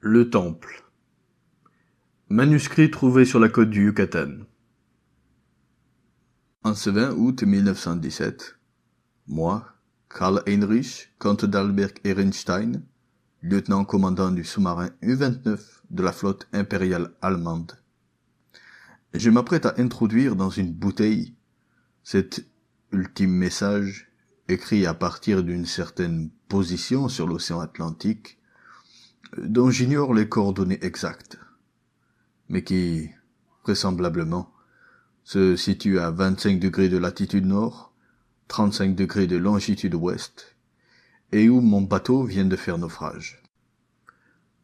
Le Temple. Manuscrit trouvé sur la côte du Yucatan. En ce 20 août 1917, moi, Karl Heinrich, comte d'Alberg Ehrenstein, lieutenant-commandant du sous-marin U-29 de la flotte impériale allemande, je m'apprête à introduire dans une bouteille cet ultime message écrit à partir d'une certaine position sur l'océan Atlantique, dont j'ignore les coordonnées exactes, mais qui, vraisemblablement, se situe à 25 degrés de latitude nord, 35 degrés de longitude ouest, et où mon bateau vient de faire naufrage.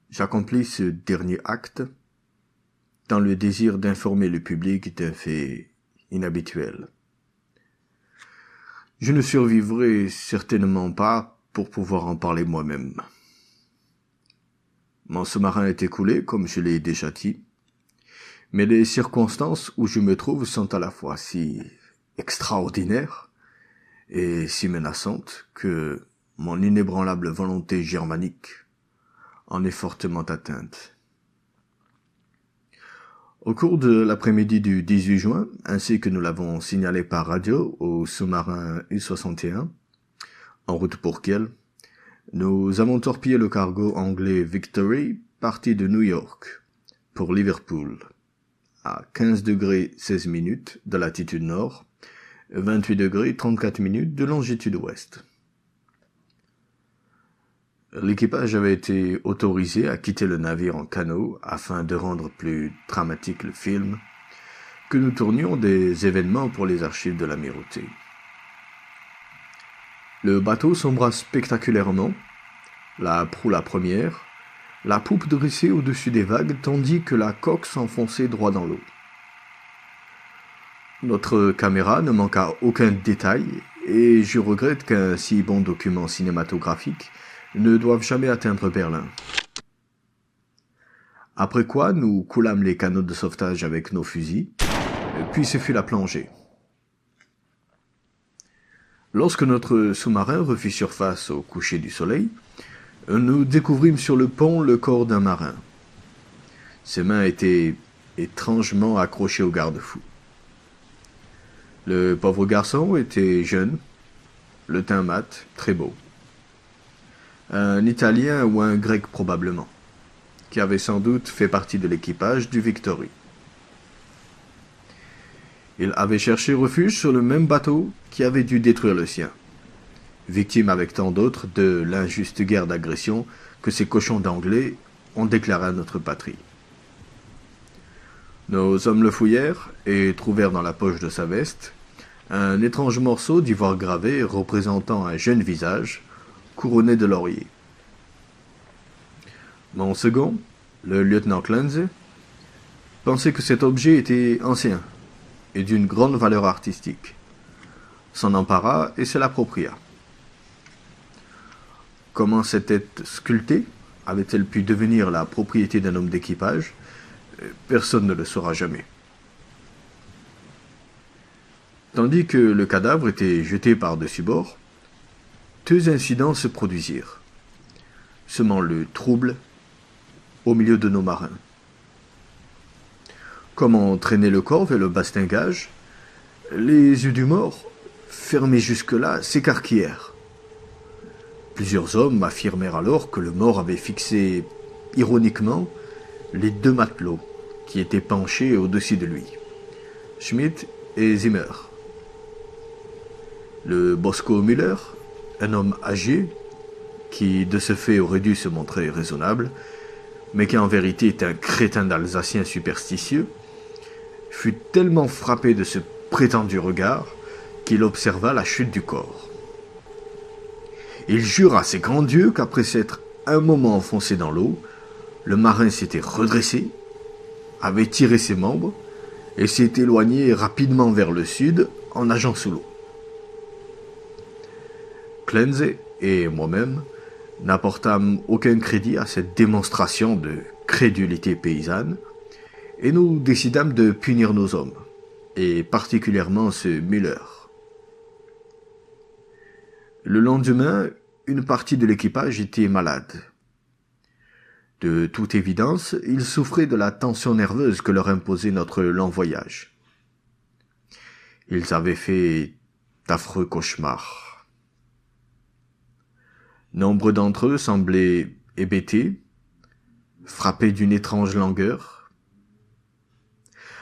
J'accomplis ce dernier acte dans le désir d'informer le public d'un fait inhabituel. Je ne survivrai certainement pas pour pouvoir en parler moi-même. Mon sous-marin est écoulé, comme je l'ai déjà dit, mais les circonstances où je me trouve sont à la fois si extraordinaires et si menaçantes que mon inébranlable volonté germanique en est fortement atteinte. Au cours de l'après-midi du 18 juin, ainsi que nous l'avons signalé par radio au sous-marin U-61, en route pour Kiel, nous avons torpillé le cargo anglais Victory, parti de New York, pour Liverpool, à 15 degrés 16 minutes de latitude nord, 28 degrés 34 minutes de longitude ouest. L'équipage avait été autorisé à quitter le navire en canot afin de rendre plus dramatique le film que nous tournions des événements pour les archives de l'amirauté. Le bateau sombra spectaculairement, la proue la première, la poupe dressée au-dessus des vagues tandis que la coque s'enfonçait droit dans l'eau. Notre caméra ne manqua aucun détail et je regrette qu'un si bon document cinématographique ne doivent jamais atteindre Berlin. Après quoi, nous coulâmes les canots de sauvetage avec nos fusils, puis ce fut la plongée. Lorsque notre sous-marin refit surface au coucher du soleil, nous découvrîmes sur le pont le corps d'un marin. Ses mains étaient étrangement accrochées au garde-fou. Le pauvre garçon était jeune, le teint mat, très beau. Un Italien ou un Grec probablement, qui avait sans doute fait partie de l'équipage du Victory. Il avait cherché refuge sur le même bateau qui avait dû détruire le sien, victime avec tant d'autres de l'injuste guerre d'agression que ces cochons d'anglais ont déclaré à notre patrie. Nos hommes le fouillèrent et trouvèrent dans la poche de sa veste un étrange morceau d'ivoire gravé représentant un jeune visage couronné de laurier. Mon second, le lieutenant Klenze, pensait que cet objet était ancien et d'une grande valeur artistique. S'en empara et se l'appropria. Comment cette tête sculptée avait-elle pu devenir la propriété d'un homme d'équipage? Personne ne le saura jamais. Tandis que le cadavre était jeté par-dessus bord, deux incidents se produisirent, semant le trouble au milieu de nos marins. Comme on traînait le corps vers le bastingage, les yeux du mort, fermés jusque-là, s'écarquillèrent. Plusieurs hommes affirmèrent alors que le mort avait fixé ironiquement les deux matelots qui étaient penchés au-dessus de lui, Schmidt et Zimmer. Le Bosco Müller, un homme âgé, qui de ce fait aurait dû se montrer raisonnable, mais qui en vérité est un crétin d'Alsacien superstitieux, fut tellement frappé de ce prétendu regard qu'il observa la chute du corps. Il jura ses grands dieux qu'après s'être un moment enfoncé dans l'eau, le marin s'était redressé, avait tiré ses membres et s'est éloigné rapidement vers le sud en nageant sous l'eau. Klenze et moi-même n'apportâmes aucun crédit à cette démonstration de crédulité paysanne, et nous décidâmes de punir nos hommes, et particulièrement ce Müller. Le lendemain, une partie de l'équipage était malade. De toute évidence, ils souffraient de la tension nerveuse que leur imposait notre lent voyage. Ils avaient fait d'affreux cauchemars. Nombre d'entre eux semblaient hébétés, frappés d'une étrange langueur.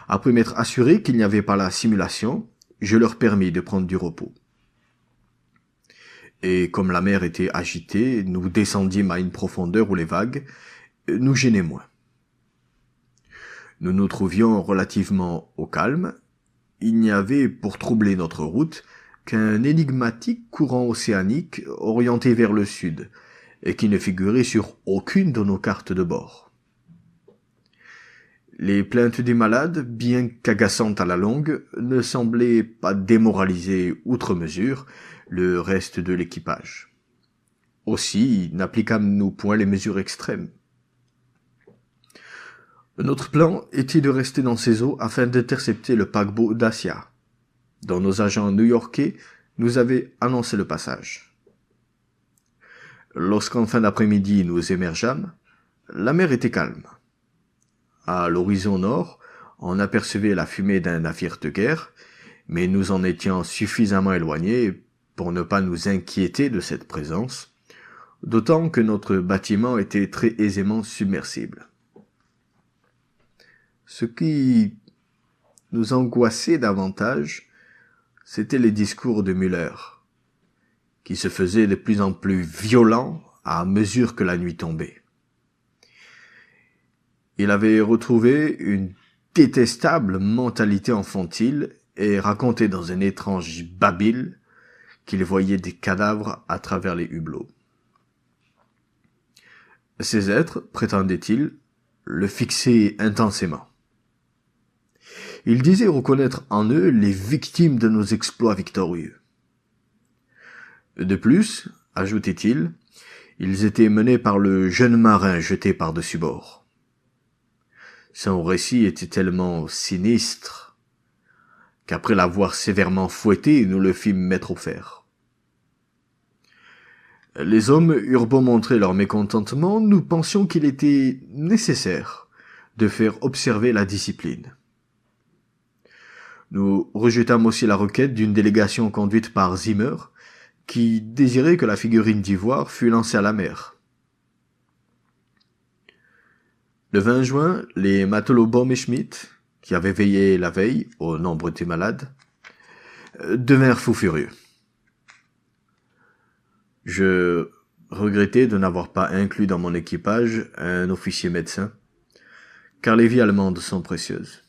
Après m'être assuré qu'il n'y avait pas la simulation, je leur permis de prendre du repos. Et comme la mer était agitée, nous descendîmes à une profondeur où les vagues nous gênaient moins. Nous nous trouvions relativement au calme. Il n'y avait pour troubler notre route qu'un énigmatique courant océanique orienté vers le sud, et qui ne figurait sur aucune de nos cartes de bord. Les plaintes des malades, bien qu'agaçantes à la longue, ne semblaient pas démoraliser outre mesure le reste de l'équipage. Aussi n'appliquâmes-nous point les mesures extrêmes. Notre plan était de rester dans ces eaux afin d'intercepter le paquebot Dacia, dont nos agents new-yorkais nous avaient annoncé le passage. Lorsqu'en fin d'après-midi nous émergeâmes, la mer était calme. À l'horizon nord, on apercevait la fumée d'un navire de guerre, mais nous en étions suffisamment éloignés pour ne pas nous inquiéter de cette présence, d'autant que notre bâtiment était très aisément submersible. Ce qui nous angoissait davantage, c'étaient les discours de Müller, qui se faisaient de plus en plus violents à mesure que la nuit tombait. Il avait retrouvé une détestable mentalité enfantine et racontait dans un étrange babil qu'il voyait des cadavres à travers les hublots. Ces êtres, prétendait-il, le fixaient intensément. Il disait reconnaître en eux les victimes de nos exploits victorieux. De plus, ajoutait-il, ils étaient menés par le jeune marin jeté par-dessus bord. Son récit était tellement sinistre qu'après l'avoir sévèrement fouetté, nous le fîmes mettre au fer. Les hommes eurent beau montrer leur mécontentement, nous pensions qu'il était nécessaire de faire observer la discipline. Nous rejetâmes aussi la requête d'une délégation conduite par Zimmer, qui désirait que la figurine d'ivoire fût lancée à la mer. Le 20 juin, les matelots Baum et Schmidt, qui avaient veillé la veille au nombre des malades, devinrent fous furieux. Je regrettais de n'avoir pas inclus dans mon équipage un officier médecin, car les vies allemandes sont précieuses.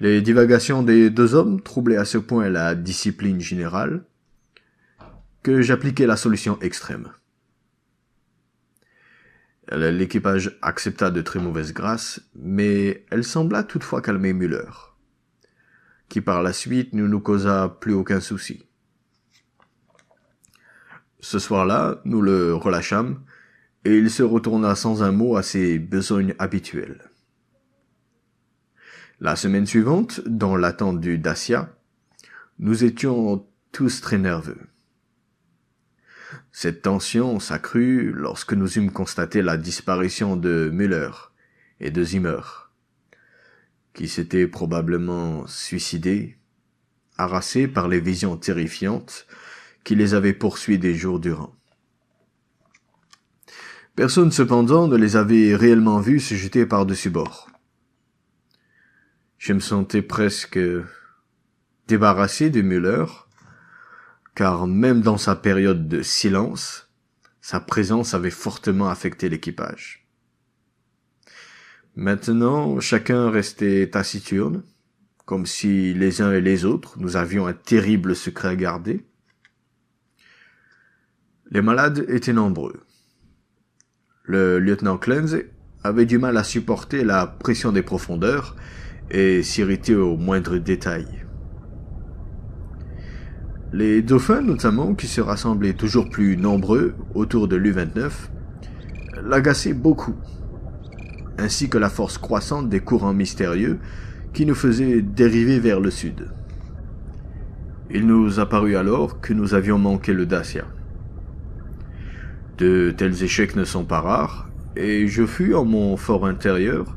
Les divagations des deux hommes troublaient à ce point la discipline générale que j'appliquai la solution extrême. L'équipage accepta de très mauvaise grâce, mais elle sembla toutefois calmer Müller, qui par la suite ne nous causa plus aucun souci. Ce soir-là, nous le relâchâmes, et il se retourna sans un mot à ses besognes habituelles. La semaine suivante, dans l'attente du Dacia, nous étions tous très nerveux. Cette tension s'accrut lorsque nous eûmes constaté la disparition de Müller et de Zimmer, qui s'étaient probablement suicidés, harassés par les visions terrifiantes qui les avaient poursuivis des jours durant. Personne cependant ne les avait réellement vus se jeter par-dessus bord. Je me sentais presque débarrassé de Müller, car même dans sa période de silence, sa présence avait fortement affecté l'équipage. Maintenant, chacun restait taciturne, comme si les uns et les autres, nous avions un terrible secret à garder. Les malades étaient nombreux. Le lieutenant Klenz avait du mal à supporter la pression des profondeurs et s'irritait au moindre détail. Les dauphins, notamment, qui se rassemblaient toujours plus nombreux autour de l'U-29, l'agaçaient beaucoup, ainsi que la force croissante des courants mystérieux qui nous faisaient dériver vers le sud. Il nous apparut alors que nous avions manqué le Dacia. De tels échecs ne sont pas rares, et je fus, en mon fort intérieur,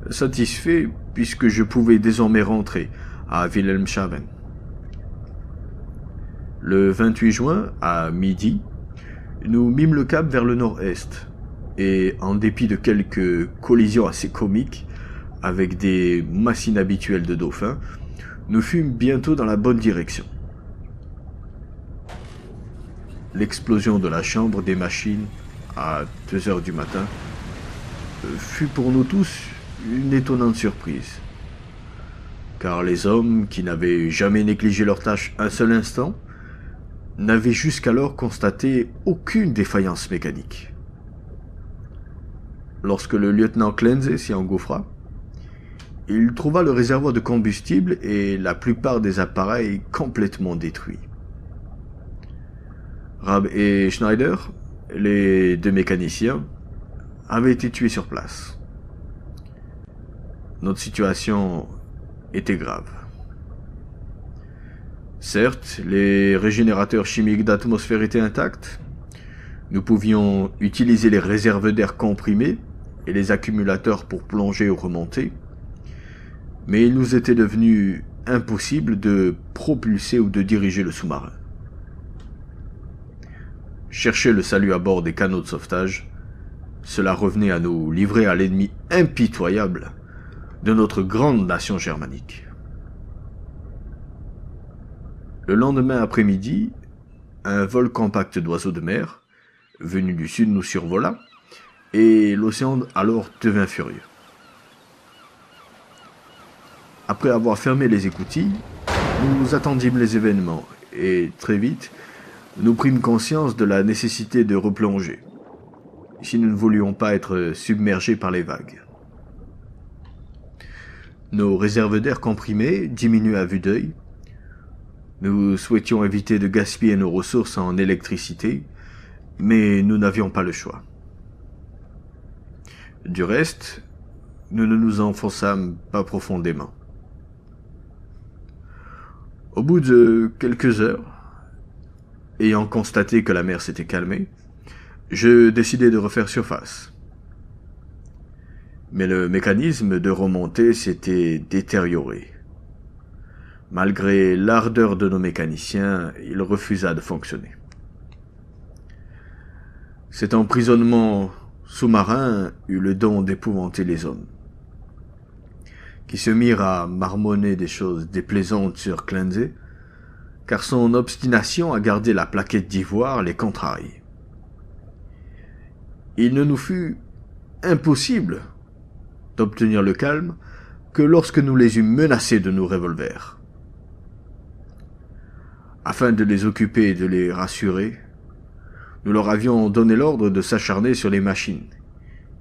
satisfait puisque je pouvais désormais rentrer à Wilhelmshaven. Le 28 juin, à midi, nous mîmes le cap vers le nord-est, et en dépit de quelques collisions assez comiques avec des masses inhabituelles de dauphins, nous fûmes bientôt dans la bonne direction. L'explosion de la chambre des machines, à 2 heures du matin, fut pour nous tous une étonnante surprise. Car les hommes, qui n'avaient jamais négligé leur tâche un seul instant, n'avaient jusqu'alors constaté aucune défaillance mécanique. Lorsque le lieutenant Clenze s'y engouffra, il trouva le réservoir de combustible et la plupart des appareils complètement détruits. Rabe et Schneider, les 2 mécaniciens, avaient été tués sur place. Notre situation était grave. Certes, les régénérateurs chimiques d'atmosphère étaient intacts. Nous pouvions utiliser les réserves d'air comprimés et les accumulateurs pour plonger ou remonter, mais il nous était devenu impossible de propulser ou de diriger le sous-marin. Chercher le salut à bord des canots de sauvetage, cela revenait à nous livrer à l'ennemi impitoyable de notre grande nation germanique. Le lendemain après-midi, un vol compact d'oiseaux de mer, venu du sud, nous survola, et l'océan alors devint furieux. Après avoir fermé les écoutilles, nous attendîmes les événements, et très vite, nous prîmes conscience de la nécessité de replonger, si nous ne voulions pas être submergés par les vagues. Nos réserves d'air comprimées diminuaient à vue d'œil. Nous souhaitions éviter de gaspiller nos ressources en électricité, mais nous n'avions pas le choix. Du reste, nous ne nous enfonçâmes pas profondément. Au bout de quelques heures, ayant constaté que la mer s'était calmée, je décidai de refaire surface. Mais le mécanisme de remontée s'était détérioré. Malgré l'ardeur de nos mécaniciens, il refusa de fonctionner. Cet emprisonnement sous-marin eut le don d'épouvanter les hommes, qui se mirent à marmonner des choses déplaisantes sur Clenze, car son obstination à garder la plaquette d'ivoire les contrariait. Il ne nous fut impossible d'obtenir le calme que lorsque nous les eûmes menacés de nos revolvers. Afin de les occuper et de les rassurer, nous leur avions donné l'ordre de s'acharner sur les machines,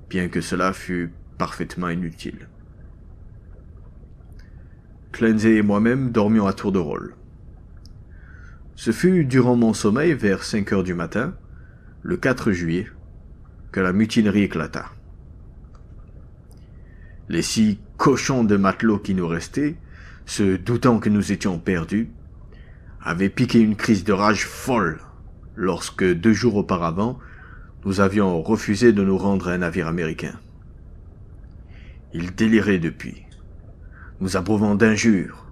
bien que cela fût parfaitement inutile. Clenze et moi-même dormions à tour de rôle. Ce fut durant mon sommeil, vers 5 heures du matin, le 4 juillet, que la mutinerie éclata. Les 6 cochons de matelots qui nous restaient, se doutant que nous étions perdus, avaient piqué une crise de rage folle lorsque 2 jours auparavant, nous avions refusé de nous rendre à un navire américain. Ils déliraient depuis, nous abreuvant d'injures,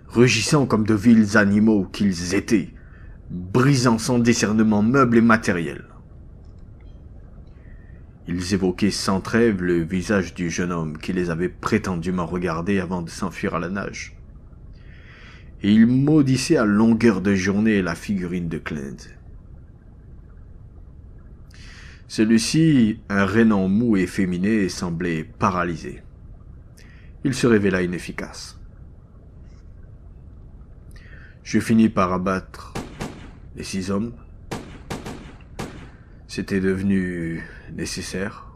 rugissant comme de vils animaux qu'ils étaient, brisant sans discernement meubles et matériels. Ils évoquaient sans trêve le visage du jeune homme qui les avait prétendument regardés avant de s'enfuir à la nage. Et ils maudissaient à longueur de journée la figurine de Clenze. Celui-ci, un rénan mou et efféminé, semblait paralysé. Il se révéla inefficace. Je finis par abattre les 6 hommes. C'était devenu nécessaire.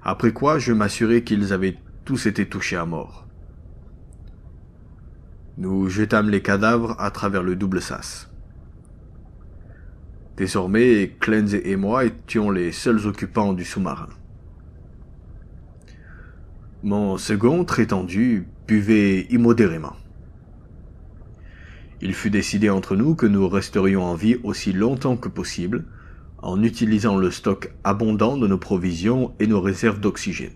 Après quoi, je m'assurai qu'ils avaient tous été touchés à mort. Nous jetâmes les cadavres à travers le double sas. Désormais, Clenze et moi étions les seuls occupants du sous-marin. Mon second, très tendu, buvait immodérément. Il fut décidé entre nous que nous resterions en vie aussi longtemps que possible, en utilisant le stock abondant de nos provisions et nos réserves d'oxygène.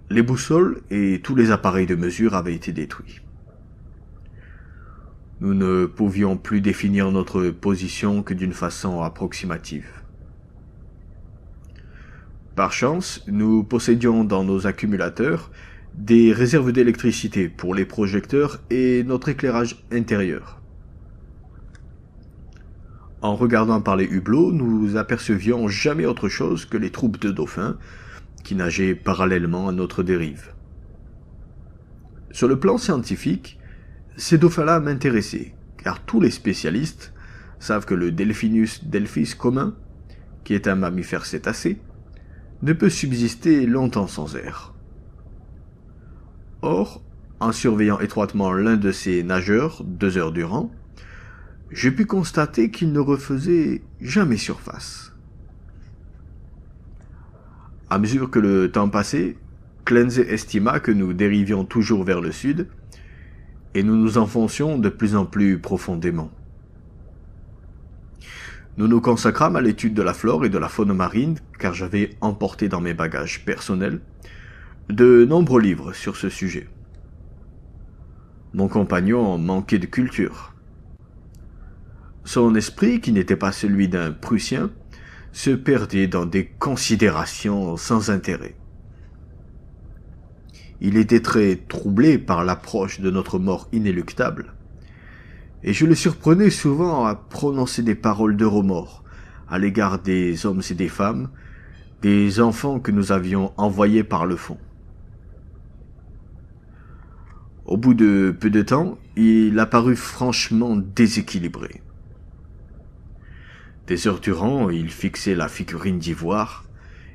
Les boussoles et tous les appareils de mesure avaient été détruits. Nous ne pouvions plus définir notre position que d'une façon approximative. Par chance, nous possédions dans nos accumulateurs des réserves d'électricité pour les projecteurs et notre éclairage intérieur. En regardant par les hublots, nous apercevions jamais autre chose que les troupes de dauphins qui nageaient parallèlement à notre dérive. Sur le plan scientifique, ces dauphins-là m'intéressaient, car tous les spécialistes savent que le Delphinus delphis commun, qui est un mammifère cétacé, ne peut subsister longtemps sans air. Or, en surveillant étroitement l'un de ces nageurs 2 heures durant, j'ai pu constater qu'il ne refaisait jamais surface. À mesure que le temps passait, Clenze estima que nous dérivions toujours vers le sud, et nous nous enfoncions de plus en plus profondément. Nous nous consacrâmes à l'étude de la flore et de la faune marine, car j'avais emporté dans mes bagages personnels de nombreux livres sur ce sujet. Mon compagnon manquait de culture. Son esprit, qui n'était pas celui d'un Prussien, se perdait dans des considérations sans intérêt. Il était très troublé par l'approche de notre mort inéluctable, et je le surprenais souvent à prononcer des paroles de remords à l'égard des hommes et des femmes, des enfants que nous avions envoyés par le fond. Au bout de peu de temps, il apparut franchement déséquilibré. Des heures durant, il fixait la figurine d'ivoire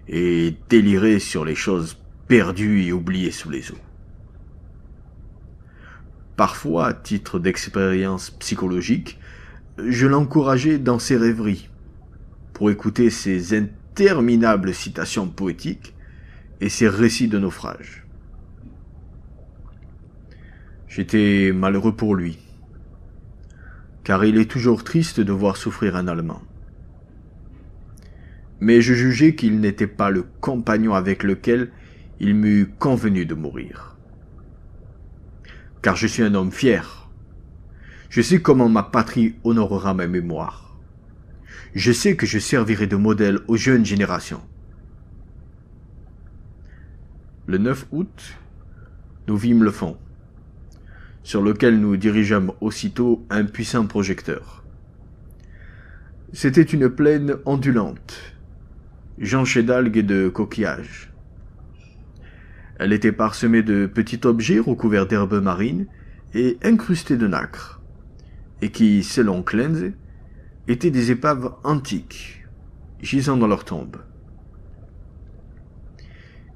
et délirait sur les choses perdues et oubliées sous les eaux. Parfois, à titre d'expérience psychologique, je l'encourageais dans ses rêveries, pour écouter ses interminables citations poétiques et ses récits de naufrage. J'étais malheureux pour lui, car il est toujours triste de voir souffrir un Allemand. Mais je jugeais qu'il n'était pas le compagnon avec lequel il m'eût convenu de mourir. Car je suis un homme fier. Je sais comment ma patrie honorera ma mémoire. Je sais que je servirai de modèle aux jeunes générations. Le 9 août, nous vîmes le fond, sur lequel nous dirigeâmes aussitôt un puissant projecteur. C'était une plaine ondulante, jonchée d'algues et de coquillages. Elle était parsemée de petits objets recouverts d'herbes marines et incrustés de nacre, et qui, selon Clenze, étaient des épaves antiques, gisant dans leur tombe.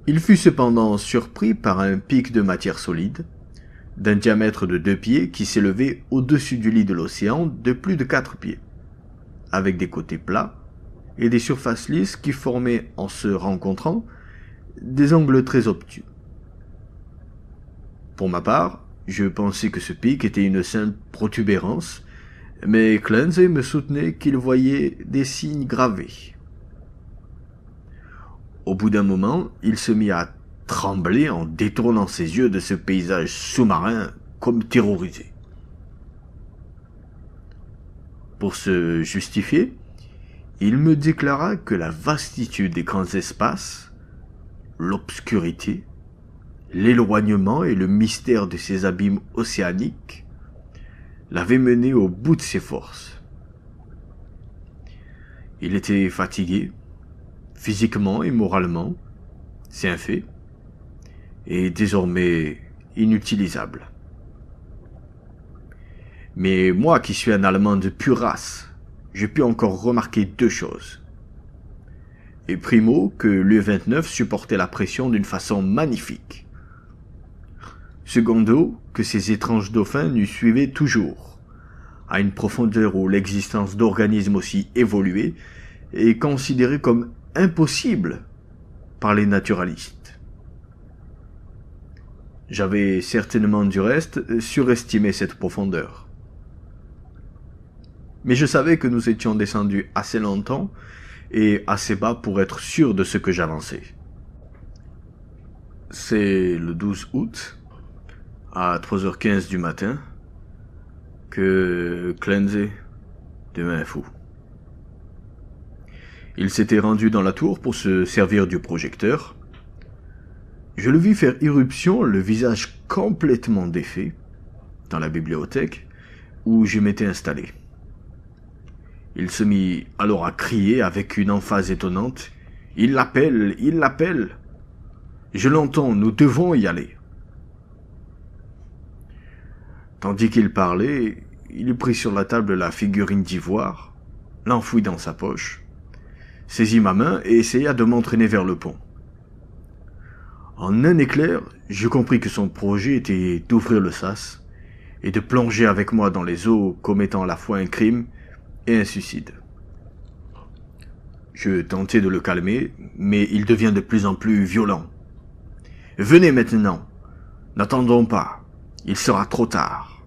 Il fut cependant surpris par un pic de matière solide, d'un diamètre de 2 pieds qui s'élevait au-dessus du lit de l'océan de plus de 4 pieds, avec des côtés plats et des surfaces lisses qui formaient, en se rencontrant, des angles très obtus. Pour ma part, je pensais que ce pic était une simple protubérance, mais Clenze me soutenait qu'il voyait des signes gravés. Au bout d'un moment, il se mit à trembler en détournant ses yeux de ce paysage sous-marin comme terrorisé. Pour se justifier, il me déclara que la vastitude des grands espaces, l'obscurité, l'éloignement et le mystère de ces abîmes océaniques l'avaient mené au bout de ses forces. Il était fatigué, physiquement et moralement, c'est un fait, et désormais inutilisable. Mais moi qui suis un Allemand de pure race, j'ai pu encore remarquer 2 choses. Et primo, que l'U-29 supportait la pression d'une façon magnifique. Secondo, que ces étranges dauphins nous suivaient toujours, à une profondeur où l'existence d'organismes aussi évolués est considérée comme impossible par les naturalistes. J'avais certainement du reste surestimé cette profondeur. Mais je savais que nous étions descendus assez longtemps et assez bas pour être sûr de ce que j'avançais. C'est le 12 août, à 3h15 du matin, que Clancy devint fou. Il s'était rendu dans la tour pour se servir du projecteur. Je le vis faire irruption, le visage complètement défait, dans la bibliothèque où je m'étais installé. Il se mit alors à crier avec une emphase étonnante. « Il l'appelle, il l'appelle ! Je l'entends, nous devons y aller. » Tandis qu'il parlait, il prit sur la table la figurine d'ivoire, l'enfouit dans sa poche, saisit ma main et essaya de m'entraîner vers le pont. En un éclair, je compris que son projet était d'ouvrir le sas et de plonger avec moi dans les eaux commettant à la fois un crime et un suicide. Je tentai de le calmer, mais il devient de plus en plus violent. « Venez maintenant, n'attendons pas, il sera trop tard.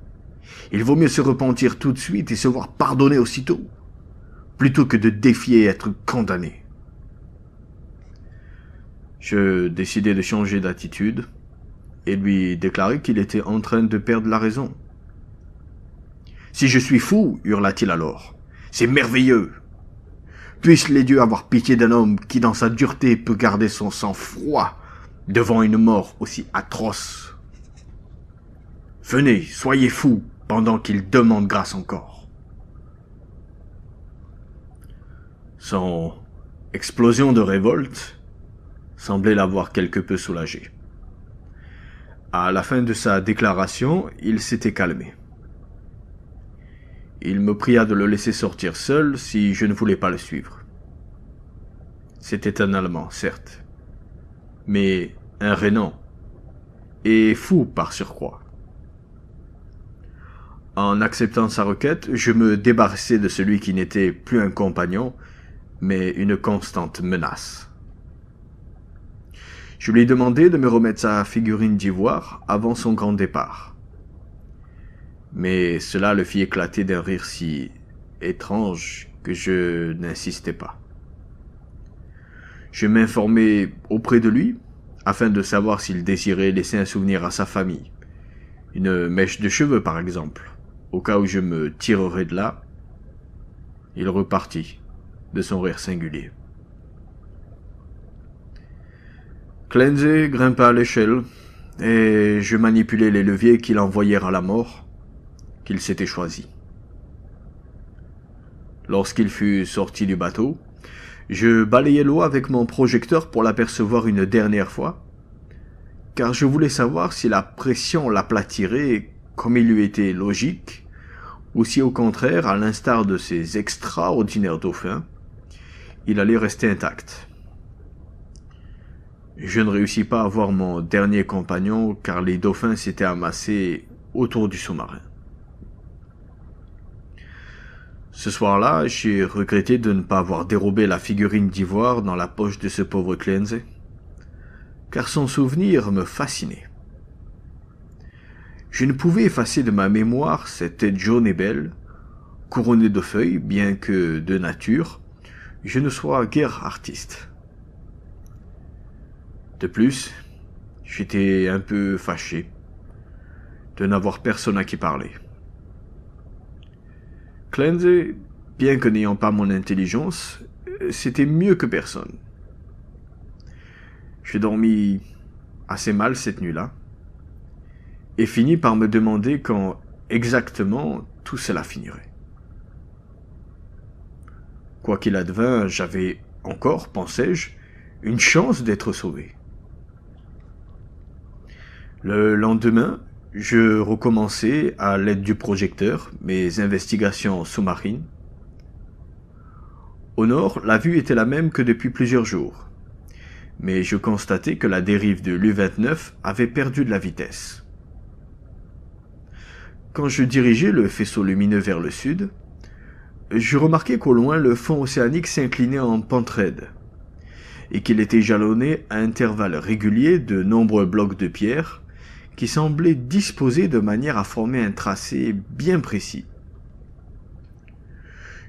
Il vaut mieux se repentir tout de suite et se voir pardonner aussitôt, plutôt que de défier et être condamné. » Je décidai de changer d'attitude et lui déclarai qu'il était en train de perdre la raison. « Si je suis fou, hurla-t-il alors, c'est merveilleux. Puissent les dieux avoir pitié d'un homme qui, dans sa dureté, peut garder son sang-froid devant une mort aussi atroce. Venez, soyez fous, pendant qu'il demande grâce encore. » Son explosion de révolte semblait l'avoir quelque peu soulagé. À la fin de sa déclaration, il s'était calmé. Il me pria de le laisser sortir seul si je ne voulais pas le suivre. C'était un Allemand, certes, mais un Rhénan, et fou par surcroît. En acceptant sa requête, je me débarrassai de celui qui n'était plus un compagnon, mais une constante menace. Je lui ai demandé de me remettre sa figurine d'ivoire avant son grand départ. Mais cela le fit éclater d'un rire si étrange que je n'insistai pas. Je m'informai auprès de lui afin de savoir s'il désirait laisser un souvenir à sa famille, une mèche de cheveux par exemple, au cas où je me tirerais de là. Il repartit de son rire singulier. Clancy grimpa à l'échelle, et je manipulai les leviers qui l'envoyèrent à la mort, qu'il s'était choisi. Lorsqu'il fut sorti du bateau, je balayai l'eau avec mon projecteur pour l'apercevoir une dernière fois, car je voulais savoir si la pression l'aplatirait comme il lui était logique, ou si au contraire, à l'instar de ces extraordinaires dauphins, il allait rester intact. Je ne réussis pas à voir mon dernier compagnon car les dauphins s'étaient amassés autour du sous-marin. Ce soir-là, j'ai regretté de ne pas avoir dérobé la figurine d'ivoire dans la poche de ce pauvre Clancy, car son souvenir me fascinait. Je ne pouvais effacer de ma mémoire cette tête jaune et belle, couronnée de feuilles, bien que de nature, je ne sois guère artiste. De plus, j'étais un peu fâché de n'avoir personne à qui parler. Clancy, bien que n'ayant pas mon intelligence, c'était mieux que personne. J'ai dormi assez mal cette nuit-là, et fini par me demander quand exactement tout cela finirait. Quoi qu'il advint, j'avais encore, pensais-je, une chance d'être sauvé. Le lendemain, je recommençai, à l'aide du projecteur, mes investigations sous-marines. Au nord, la vue était la même que depuis plusieurs jours, mais je constatai que la dérive de l'U-29 avait perdu de la vitesse. Quand je dirigeais le faisceau lumineux vers le sud, je remarquai qu'au loin le fond océanique s'inclinait en pente raide, et qu'il était jalonné à intervalles réguliers de nombreux blocs de pierre qui semblaient disposés de manière à former un tracé bien précis.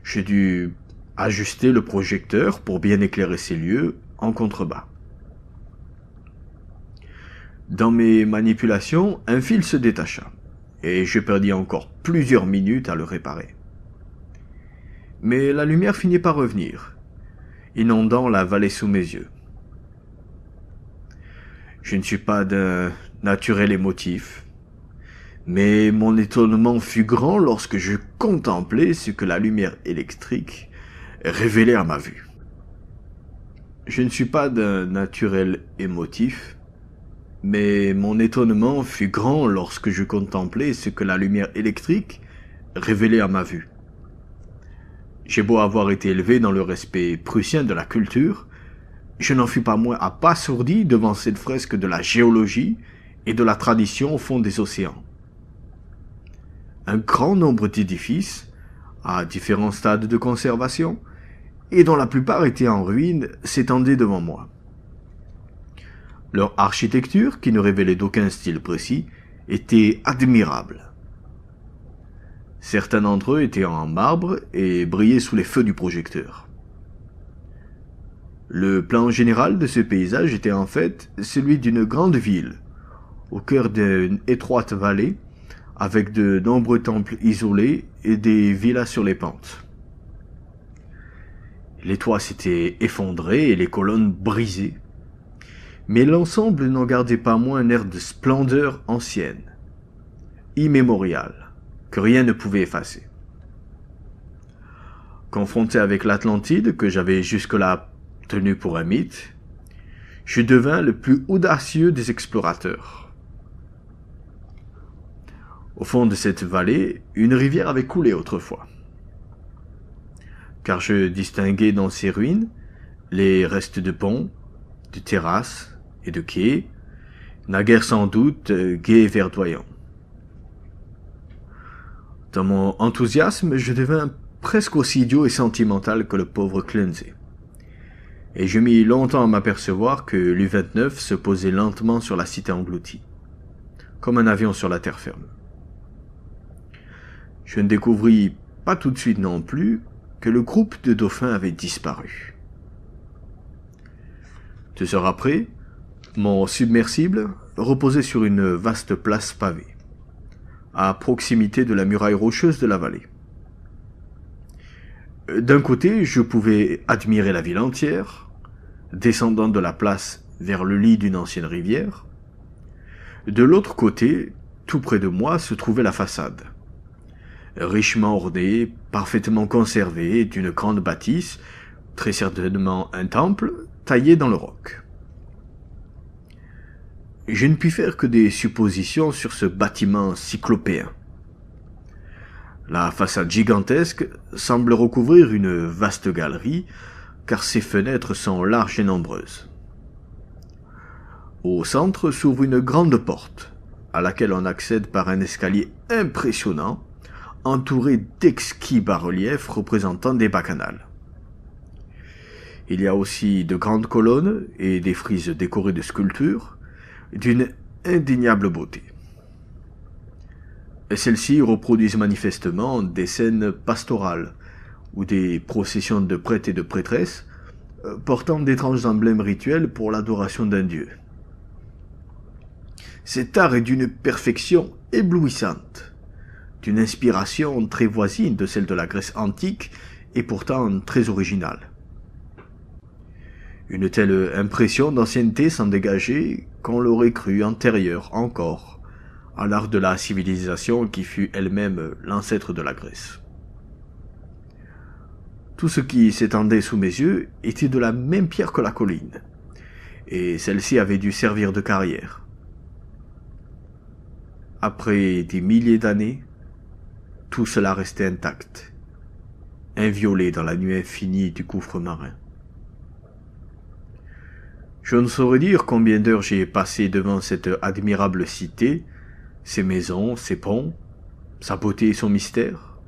J'ai dû ajuster le projecteur pour bien éclairer ces lieux en contrebas. Dans mes manipulations, un fil se détacha, et je perdis encore plusieurs minutes à le réparer. Mais la lumière finit par revenir, inondant la vallée sous mes yeux. Je ne suis pas d'un naturel émotif, mais mon étonnement fut grand lorsque je contemplai ce que la lumière électrique révélait à ma vue. Je ne suis pas d'un naturel émotif, mais mon étonnement fut grand lorsque je contemplai ce que la lumière électrique révélait à ma vue. J'ai beau avoir été élevé dans le respect prussien de la culture, je n'en fus pas moins abasourdi devant cette fresque de la géologie et de la tradition au fond des océans. Un grand nombre d'édifices, à différents stades de conservation, et dont la plupart étaient en ruine, s'étendaient devant moi. Leur architecture, qui ne révélait d'aucun style précis, était admirable. Certains d'entre eux étaient en marbre et brillaient sous les feux du projecteur. Le plan général de ce paysage était en fait celui d'une grande ville, au cœur d'une étroite vallée, avec de nombreux temples isolés et des villas sur les pentes. Les toits s'étaient effondrés et les colonnes brisées, mais l'ensemble n'en gardait pas moins un air de splendeur ancienne, immémoriale, que rien ne pouvait effacer. Confronté avec l'Atlantide, que j'avais jusque-là tenu pour un mythe, je devins le plus audacieux des explorateurs. Au fond de cette vallée, une rivière avait coulé autrefois, car je distinguais dans ces ruines les restes de ponts, de terrasses et de quais, naguère sans doute gais et verdoyants. Dans mon enthousiasme, je devins presque aussi idiot et sentimental que le pauvre Clancy, et je mis longtemps à m'apercevoir que l'U-29 se posait lentement sur la cité engloutie, comme un avion sur la terre ferme. Je ne découvris pas tout de suite non plus que le groupe de dauphins avait disparu. 2 heures après, mon submersible reposait sur une vaste place pavée, à proximité de la muraille rocheuse de la vallée. D'un côté, je pouvais admirer la ville entière, descendant de la place vers le lit d'une ancienne rivière. De l'autre côté, tout près de moi, se trouvait la façade, richement ornée, parfaitement conservée, d'une grande bâtisse, très certainement un temple, taillé dans le roc. Je ne puis faire que des suppositions sur ce bâtiment cyclopéen. La façade gigantesque semble recouvrir une vaste galerie, car ses fenêtres sont larges et nombreuses. Au centre s'ouvre une grande porte, à laquelle on accède par un escalier impressionnant, entouré d'exquis bas-reliefs représentant des bacchanales. Il y a aussi de grandes colonnes et des frises décorées de sculptures, d'une indéniable beauté. Celles-ci reproduisent manifestement des scènes pastorales ou des processions de prêtres et de prêtresses portant d'étranges emblèmes rituels pour l'adoration d'un dieu. Cet art est d'une perfection éblouissante, d'une inspiration très voisine de celle de la Grèce antique et pourtant très originale. Une telle impression d'ancienneté s'en dégageait qu'on l'aurait cru antérieure encore à l'art de la civilisation qui fut elle-même l'ancêtre de la Grèce. Tout ce qui s'étendait sous mes yeux était de la même pierre que la colline, et celle-ci avait dû servir de carrière. Après des milliers d'années, tout cela restait intact, inviolé dans la nuit infinie du gouffre marin. Je ne saurais dire combien d'heures j'ai passé devant cette admirable cité, ses maisons, ses ponts, sa beauté et son mystère.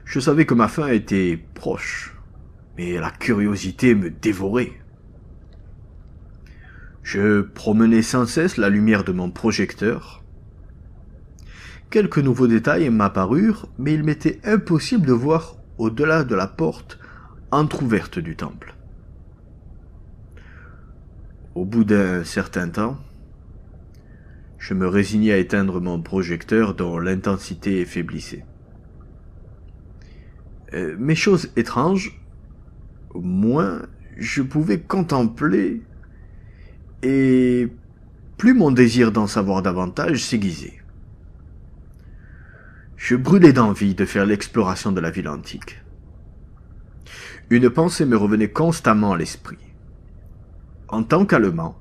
Je savais que ma fin était proche, mais la curiosité me dévorait. Je promenais sans cesse la lumière de mon projecteur, Quelques nouveaux détails m'apparurent, mais il m'était impossible de voir au-delà de la porte entr'ouverte du temple. Au bout d'un certain temps, je me résignai à éteindre mon projecteur dont l'intensité faiblissait. Mais chose étrange, moins je pouvais contempler et plus mon désir d'en savoir davantage s'aiguisait. Je brûlais d'envie de faire l'exploration de la ville antique. Une pensée me revenait constamment à l'esprit. En tant qu'Allemand,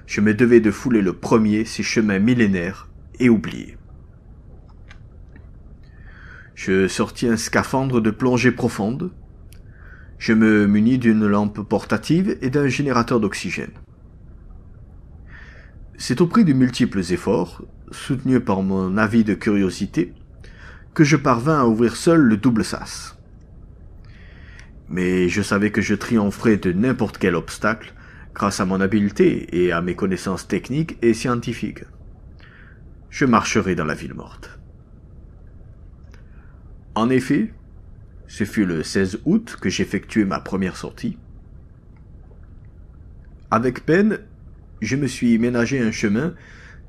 je me devais de fouler le premier ces chemins millénaires et oubliés. Je sortis un scaphandre de plongée profonde. Je me munis d'une lampe portative et d'un générateur d'oxygène. C'est au prix de multiples efforts, soutenus par mon avide curiosité, que je parvins à ouvrir seul le double sas. Mais je savais que je triompherais de n'importe quel obstacle grâce à mon habileté et à mes connaissances techniques et scientifiques. Je marcherai dans la ville morte. En effet, ce fut le 16 août que j'effectuai ma première sortie. Avec peine, je me suis ménagé un chemin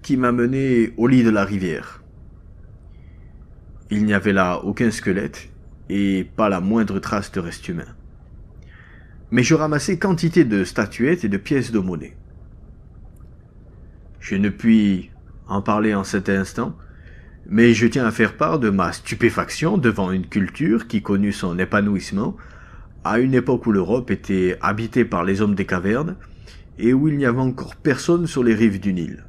qui m'a mené au lit de la rivière. Il n'y avait là aucun squelette et pas la moindre trace de reste humain. Mais je ramassai quantité de statuettes et de pièces de monnaie. Je ne puis en parler en cet instant, mais je tiens à faire part de ma stupéfaction devant une culture qui connut son épanouissement à une époque où l'Europe était habitée par les hommes des cavernes et où il n'y avait encore personne sur les rives du Nil.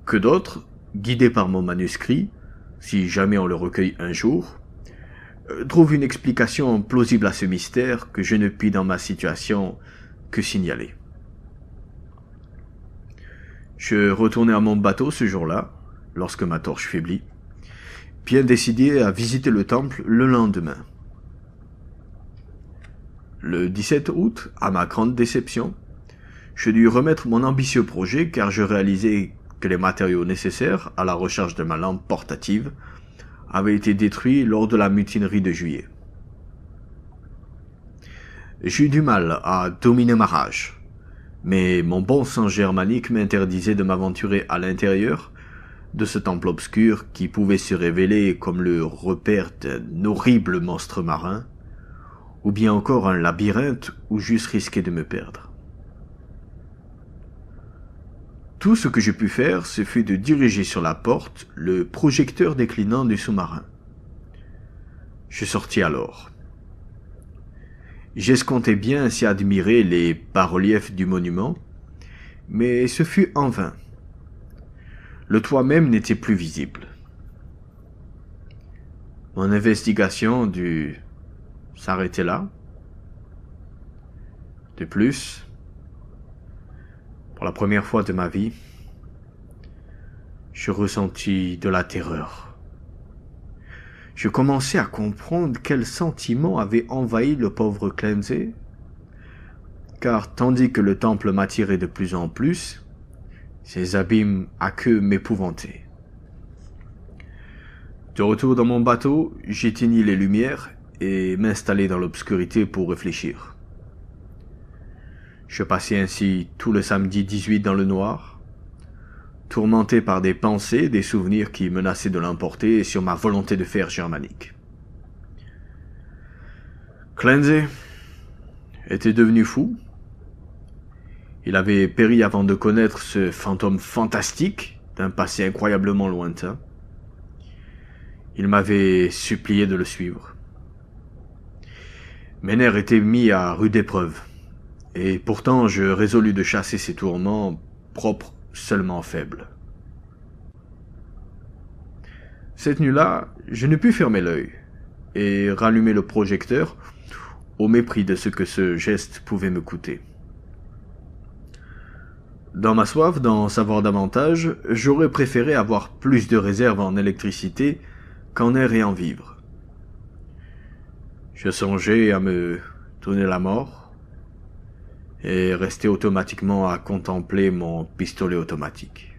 Que d'autres, guidés par mon manuscrit, si jamais on le recueille un jour, trouve une explication plausible à ce mystère que je ne puis dans ma situation que signaler. Je retournai à mon bateau ce jour-là, lorsque ma torche faiblit, bien décidé à visiter le temple le lendemain. Le 17 août, à ma grande déception, je dus remettre mon ambitieux projet car je réalisais que les matériaux nécessaires à la recharge de ma lampe portative avaient été détruits lors de la mutinerie de juillet. J'eus du mal à dominer ma rage, mais mon bon sens germanique m'interdisait de m'aventurer à l'intérieur de ce temple obscur qui pouvait se révéler comme le repère d'un horrible monstre marin, ou bien encore un labyrinthe où j'eusse risqué de me perdre. Tout ce que je pus faire, ce fut de diriger sur la porte le projecteur déclinant du sous-marin. Je sortis alors. J'escomptais bien ainsi admirer les bas-reliefs du monument, mais ce fut en vain. Le toit même n'était plus visible. Mon investigation dut s'arrêter là. De plus, pour la première fois de ma vie, je ressentis de la terreur. Je commençais à comprendre quel sentiment avait envahi le pauvre Clancy, car tandis que le temple m'attirait de plus en plus, ses abîmes aqueux m'épouvantaient. De retour dans mon bateau, j'éteignis les lumières et m'installai dans l'obscurité pour réfléchir. Je passai ainsi tout le samedi 18 dans le noir, tourmenté par des pensées, des souvenirs qui menaçaient de l'emporter sur ma volonté de faire germanique. Clancy était devenu fou. Il avait péri avant de connaître ce fantôme fantastique d'un passé incroyablement lointain. Il m'avait supplié de le suivre. Mes nerfs étaient mis à rude épreuve, et pourtant je résolus de chasser ces tourments propres seulement faibles. Cette nuit-là, je ne pus fermer l'œil et rallumer le projecteur au mépris de ce que ce geste pouvait me coûter. Dans ma soif d'en savoir davantage, j'aurais préféré avoir plus de réserve en électricité qu'en air et en vivres. Je songeais à me donner la mort et restais automatiquement à contempler mon pistolet automatique.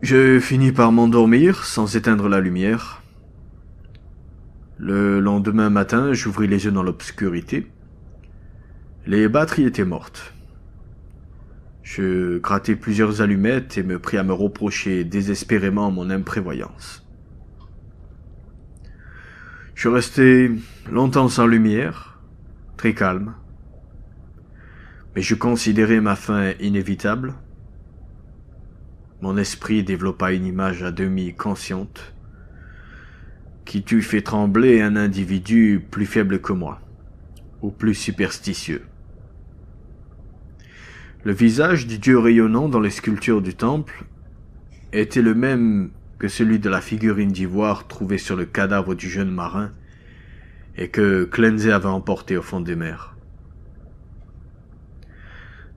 Je finis par m'endormir sans éteindre la lumière. Le lendemain matin, j'ouvris les yeux dans l'obscurité. Les batteries étaient mortes. Je grattai plusieurs allumettes et me pris à me reprocher désespérément mon imprévoyance. Je restai longtemps sans lumière, très calme. Mais je considérais ma fin inévitable. Mon esprit développa une image à demi consciente qui eût fait trembler un individu plus faible que moi, ou plus superstitieux. Le visage du dieu rayonnant dans les sculptures du temple était le même que celui de la figurine d'ivoire trouvée sur le cadavre du jeune marin et que Clenze avait emporté au fond des mers.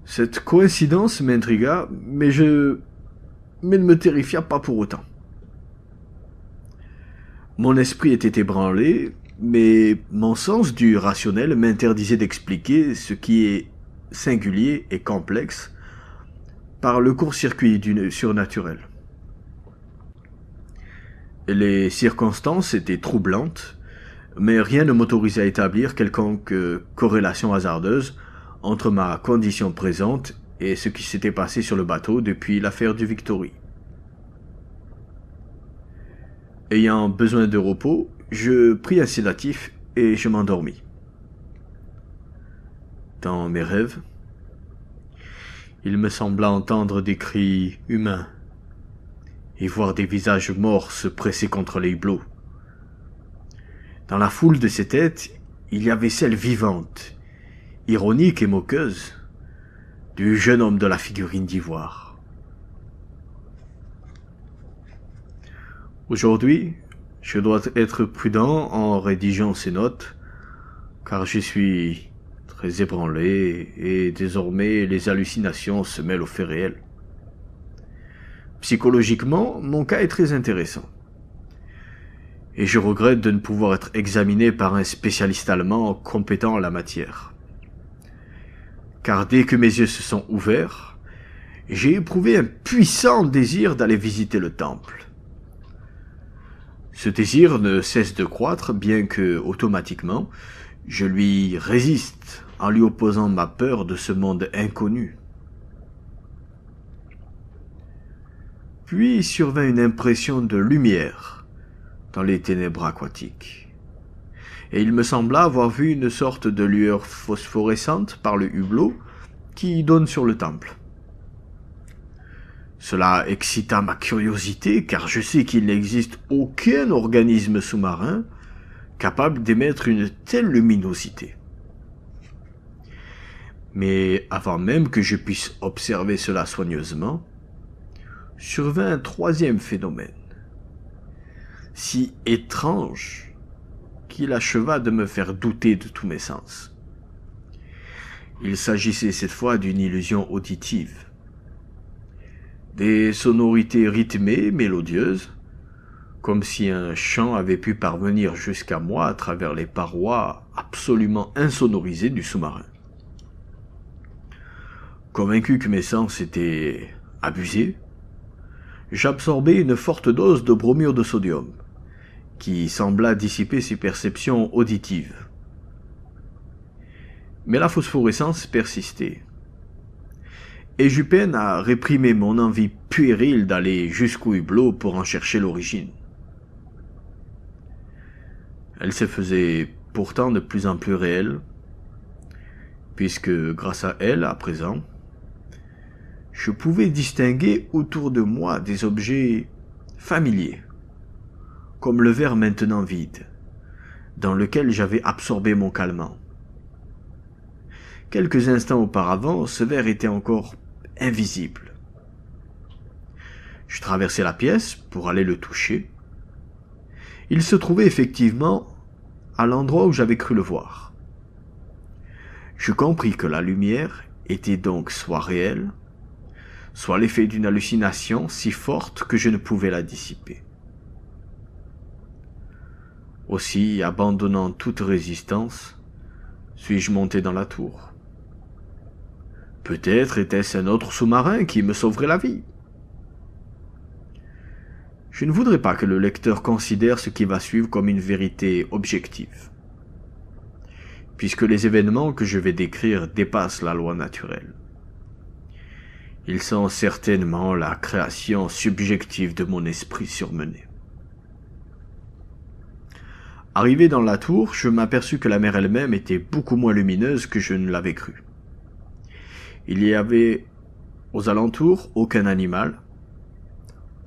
Cette coïncidence m'intrigua, mais ne me terrifia pas pour autant. Mon esprit était ébranlé, mais mon sens du rationnel m'interdisait d'expliquer ce qui est singulier et complexe par le court-circuit du surnaturel. Les circonstances étaient troublantes, mais rien ne m'autorisait à établir quelconque corrélation hasardeuse entre ma condition présente et ce qui s'était passé sur le bateau depuis l'affaire du Victory. Ayant besoin de repos, je pris un sédatif et je m'endormis. Dans mes rêves, il me sembla entendre des cris humains et voir des visages morts se presser contre les hublots. Dans la foule de ces têtes, il y avait celle vivante, ironique et moqueuse, du jeune homme de la figurine d'ivoire. Aujourd'hui, je dois être prudent en rédigeant ces notes, car je suis très ébranlé et désormais les hallucinations se mêlent aux faits réels. Psychologiquement, mon cas est très intéressant. Et je regrette de ne pouvoir être examiné par un spécialiste allemand compétent en la matière. Car dès que mes yeux se sont ouverts, j'ai éprouvé un puissant désir d'aller visiter le temple. Ce désir ne cesse de croître, bien que, automatiquement, je lui résiste en lui opposant ma peur de ce monde inconnu. Puis survint une impression de lumière dans les ténèbres aquatiques, et il me sembla avoir vu une sorte de lueur phosphorescente par le hublot qui donne sur le temple. Cela excita ma curiosité, car je sais qu'il n'existe aucun organisme sous-marin capable d'émettre une telle luminosité. Mais avant même que je puisse observer cela soigneusement, survint un troisième phénomène, si étrange qu'il acheva de me faire douter de tous mes sens. Il s'agissait cette fois d'une illusion auditive. Des sonorités rythmées, mélodieuses, comme si un chant avait pu parvenir jusqu'à moi à travers les parois absolument insonorisées du sous-marin. Convaincu que mes sens étaient abusés, j'absorbais une forte dose de bromure de sodium, qui sembla dissiper ses perceptions auditives. Mais la phosphorescence persistait, et j'eus peine à réprimer mon envie puérile d'aller jusqu'au hublot pour en chercher l'origine. Elle se faisait pourtant de plus en plus réelle, puisque grâce à elle, à présent, je pouvais distinguer autour de moi des objets familiers, comme le verre maintenant vide, dans lequel j'avais absorbé mon calmant. Quelques instants auparavant, ce verre était encore invisible. Je traversai la pièce pour aller le toucher. Il se trouvait effectivement à l'endroit où j'avais cru le voir. Je compris que la lumière était donc soit réelle, soit l'effet d'une hallucination si forte que je ne pouvais la dissiper. Aussi, abandonnant toute résistance, suis-je monté dans la tour. Peut-être était-ce un autre sous-marin qui me sauverait la vie. Je ne voudrais pas que le lecteur considère ce qui va suivre comme une vérité objective, puisque les événements que je vais décrire dépassent la loi naturelle. Ils sont certainement la création subjective de mon esprit surmené. Arrivé dans la tour, je m'aperçus que la mer elle-même était beaucoup moins lumineuse que je ne l'avais cru. Il y avait aux alentours aucun animal,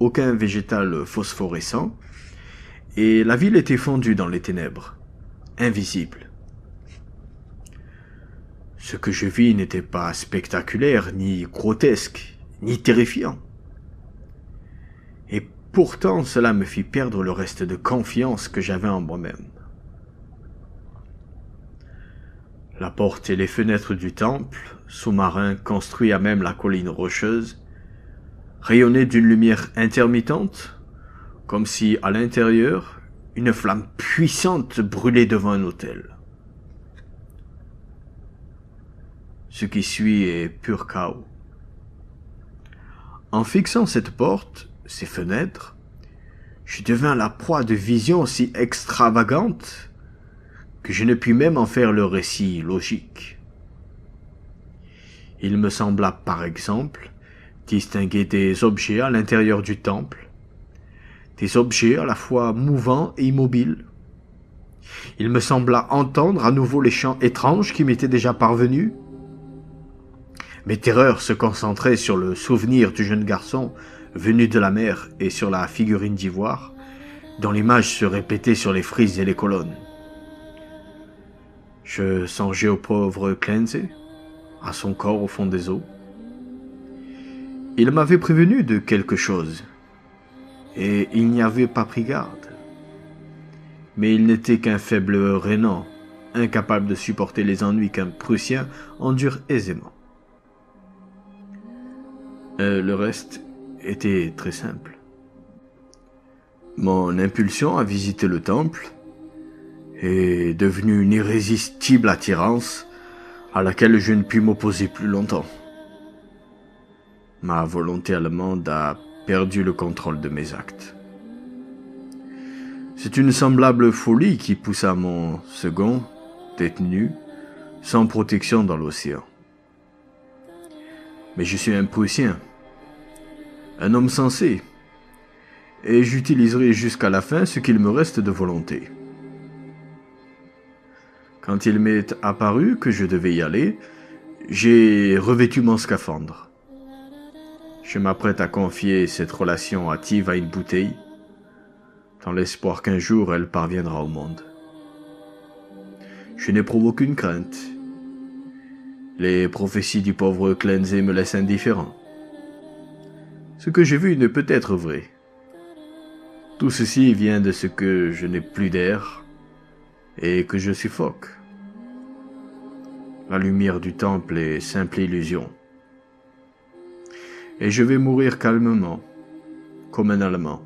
aucun végétal phosphorescent, et la ville était fondue dans les ténèbres, invisible. Ce que je vis n'était pas spectaculaire, ni grotesque, ni terrifiant. Et pourtant cela me fit perdre le reste de confiance que j'avais en moi-même. La porte et les fenêtres du temple, sous-marin construit à même la colline rocheuse, rayonnaient d'une lumière intermittente, comme si, à l'intérieur, une flamme puissante brûlait devant un autel. Ce qui suit est pur chaos. En fixant cette porte, ces fenêtres, je devins la proie de visions si extravagantes que je ne pus même en faire le récit logique. Il me sembla, par exemple, distinguer des objets à l'intérieur du temple, des objets à la fois mouvants et immobiles. Il me sembla entendre à nouveau les chants étranges qui m'étaient déjà parvenus. Mes terreurs se concentraient sur le souvenir du jeune garçon venu de la mer et sur la figurine d'ivoire, dont l'image se répétait sur les frises et les colonnes. Je songeais au pauvre Clancy, à son corps au fond des eaux. Il m'avait prévenu de quelque chose, et il n'y avait pas pris garde. Mais il n'était qu'un faible Rhénan, incapable de supporter les ennuis qu'un Prussien endure aisément. Le reste était très simple. Mon impulsion à visiter le temple est devenue une irrésistible attirance à laquelle je ne pus m'opposer plus longtemps. Ma volonté allemande a perdu le contrôle de mes actes. C'est une semblable folie qui poussa mon second, détenu, sans protection dans l'océan. Mais je suis un Prussien, un homme sensé, et j'utiliserai jusqu'à la fin ce qu'il me reste de volonté. Quand il m'est apparu que je devais y aller, j'ai revêtu mon scaphandre. Je m'apprête à confier cette relation hâtive à une bouteille, dans l'espoir qu'un jour elle parviendra au monde. Je n'éprouve aucune crainte. Les prophéties du pauvre Clancy me laissent indifférent. Ce que j'ai vu ne peut être vrai. Tout ceci vient de ce que je n'ai plus d'air et que je suffoque. La lumière du temple est simple illusion. Et je vais mourir calmement, comme un Allemand,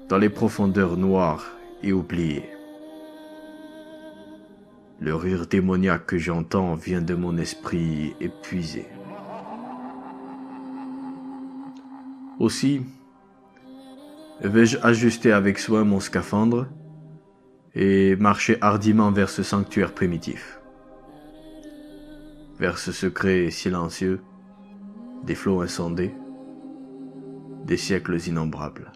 dans les profondeurs noires et oubliées. Le rire démoniaque que j'entends vient de mon esprit épuisé. Aussi, vais-je ajuster avec soin mon scaphandre et marcher hardiment vers ce sanctuaire primitif, vers ce secret silencieux, des flots insondés, des siècles innombrables.